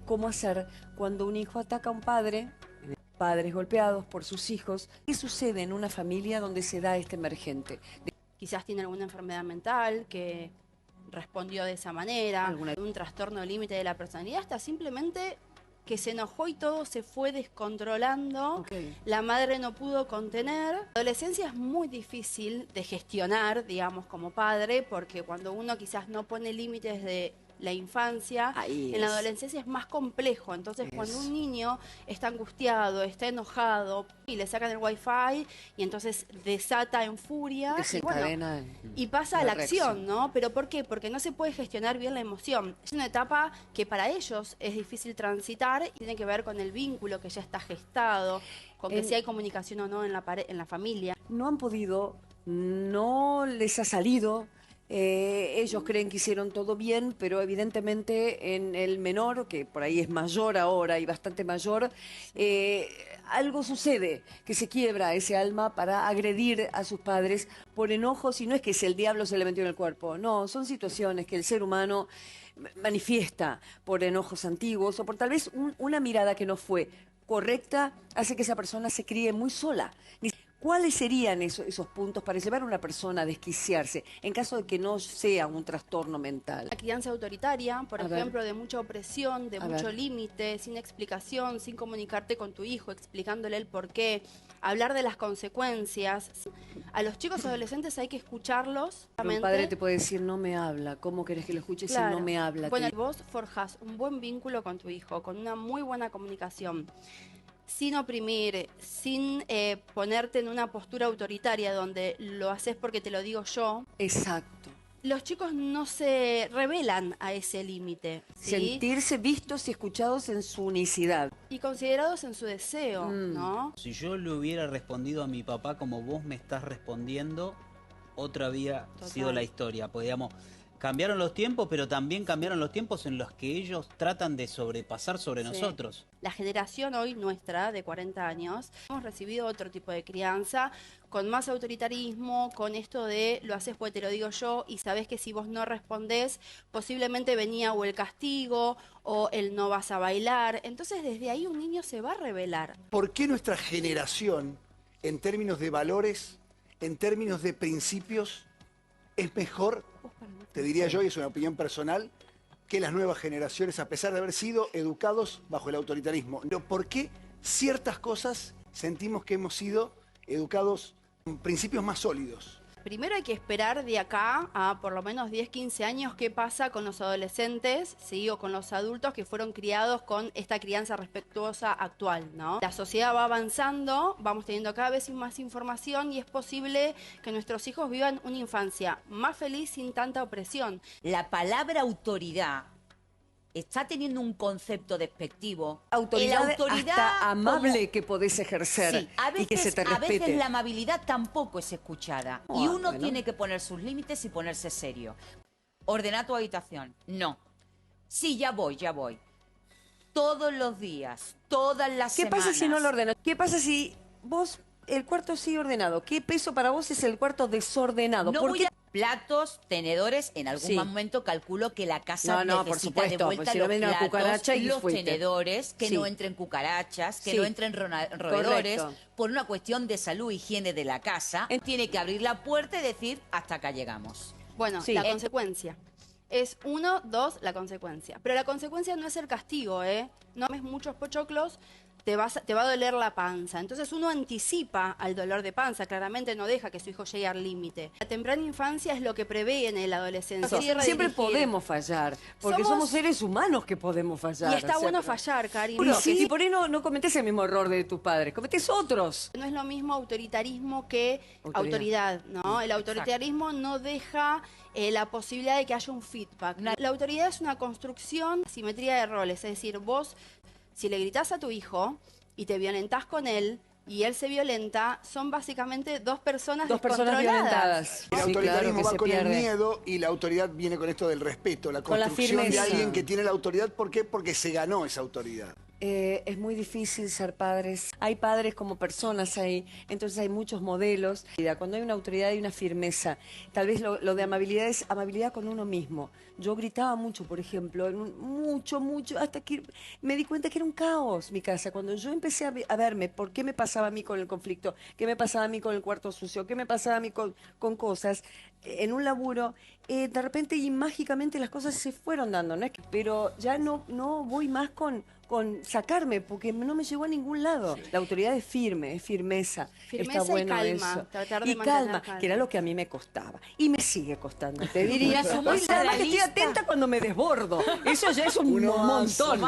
cómo hacer cuando un hijo ataca a un padre, padres golpeados por sus hijos. ¿Qué sucede en una familia donde se da este emergente? Quizás tiene alguna enfermedad mental que respondió de esa manera, un trastorno límite de la personalidad, hasta simplemente que se enojó y todo se fue descontrolando, la madre no pudo contener. La adolescencia es muy difícil de gestionar, digamos, como padre, porque cuando uno quizás no pone límites de la infancia, en la adolescencia es más complejo. Entonces, cuando un niño está angustiado, está enojado, y le sacan el wifi, y entonces desata en furia, y pasa a la acción, ¿no? ¿Pero por qué? Porque no se puede gestionar bien la emoción. Es una etapa que para ellos es difícil transitar, y tiene que ver con el vínculo que ya está gestado, con que si hay comunicación o no en la familia. No han podido, no les ha salido. Ellos creen que hicieron todo bien, pero evidentemente en el menor, que por ahí es mayor ahora y bastante mayor, algo sucede, que se quiebra ese alma para agredir a sus padres por enojos, y no es que el diablo se le metió en el cuerpo, no, son situaciones que el ser humano manifiesta por enojos antiguos o por tal vez una mirada que no fue correcta, hace que esa persona se críe muy sola. ¿Cuáles serían esos puntos para llevar a una persona a desquiciarse en caso de que no sea un trastorno mental? La crianza autoritaria, por ejemplo, de mucha opresión, de mucho límite, sin explicación, sin comunicarte con tu hijo, explicándole el porqué, hablar de las consecuencias. A los chicos adolescentes hay que escucharlos. Un padre te puede decir, no me habla, ¿cómo querés que lo escuche si no me habla? Bueno, vos forjás un buen vínculo con tu hijo, con una muy buena comunicación, sin oprimir, sin ponerte en una postura autoritaria donde lo haces porque te lo digo yo. Exacto. Los chicos no se rebelan a ese límite, ¿sí? Sentirse vistos y escuchados en su unicidad. Y considerados en su deseo, ¿no? Si yo le hubiera respondido a mi papá como vos me estás respondiendo, otra había sido la historia. Pues, digamos, cambiaron los tiempos, pero también cambiaron los tiempos en los que ellos tratan de sobrepasar sobre nosotros. La generación hoy nuestra, de 40 años, hemos recibido otro tipo de crianza, con más autoritarismo, con esto de lo haces porque te lo digo yo, y sabés que si vos no respondés, posiblemente venía o el castigo, o el no vas a bailar. Entonces, desde ahí un niño se va a rebelar. ¿Por qué nuestra generación, en términos de valores, en términos de principios, es mejor, te diría yo, y es una opinión personal, que las nuevas generaciones, a pesar de haber sido educados bajo el autoritarismo? Pero ¿por qué ciertas cosas sentimos que hemos sido educados con principios más sólidos? Primero hay que esperar de acá a por lo menos 10, 15 años qué pasa con los adolescentes, ¿sí? O con los adultos que fueron criados con esta crianza respetuosa actual, ¿no? La sociedad va avanzando, vamos teniendo cada vez más información y es posible que nuestros hijos vivan una infancia más feliz sin tanta opresión. La palabra autoridad está teniendo un concepto despectivo. Autoridad hasta amable que podés ejercer, sí, a veces, y que se te respete. A veces la amabilidad tampoco es escuchada. Y uno tiene que poner sus límites y ponerse serio. ¿Ordena tu habitación? No. Sí, ya voy, ya voy. Todos los días, todas las semanas. ¿Qué pasa si no lo ordenas? ¿Qué pasa si vos, el cuarto sigue ordenado? ¿Qué peso para vos es el cuarto desordenado? No voy a platos, tenedores, en algún momento calculo que la casa necesita por supuesto, de vuelta si los no viene una platos, cucaracha y los fuiste. tenedores, que no entren cucarachas, que no entren roedores, por una cuestión de salud, higiene de la casa. Tiene que abrir la puerta y decir, hasta acá llegamos. Bueno, la consecuencia. Es 1, 2, la consecuencia. Pero la consecuencia no es el castigo, ¿eh? No comes muchos pochoclos, te va a doler la panza. Entonces uno anticipa al dolor de panza, claramente no deja que su hijo llegue al límite. La temprana infancia es lo que prevé en la adolescencia. Siempre podemos fallar, porque somos seres humanos que podemos fallar. Y está bueno fallar, Cari. Y por ahí no cometés el mismo error de tus padres, cometés otros. No es lo mismo autoritarismo que autoridad, ¿no? El autoritarismo no deja la posibilidad de que haya un feedback. La autoridad es una construcción, simetría de roles, es decir, vos, si le gritás a tu hijo y te violentás con él y él se violenta, son básicamente dos personas violentadas. El autoritarismo va con el miedo y la autoridad viene con esto del respeto, la construcción de alguien que tiene la autoridad. ¿Por qué? Porque se ganó esa autoridad. Es muy difícil ser padres. Hay padres como personas ahí, entonces hay muchos modelos. Cuando hay una autoridad y una firmeza, tal vez lo de amabilidad es amabilidad con uno mismo. Yo gritaba mucho, por ejemplo, mucho, hasta que me di cuenta que era un caos mi casa. Cuando yo empecé a verme por qué me pasaba a mí con el conflicto, qué me pasaba a mí con el cuarto sucio, qué me pasaba a mí con cosas, en un laburo, de repente y mágicamente las cosas se fueron dando, ¿no? Pero ya no voy más con sacarme, porque no me llevó a ningún lado. Sí. La autoridad es firme, es firmeza. Firmeza está bueno y calma, eso. tratar de y mantener calma, que era lo que a mí me costaba. Y me sigue costando, te diría. Mira, Además que estoy atenta cuando me desbordo. Eso ya es un montón.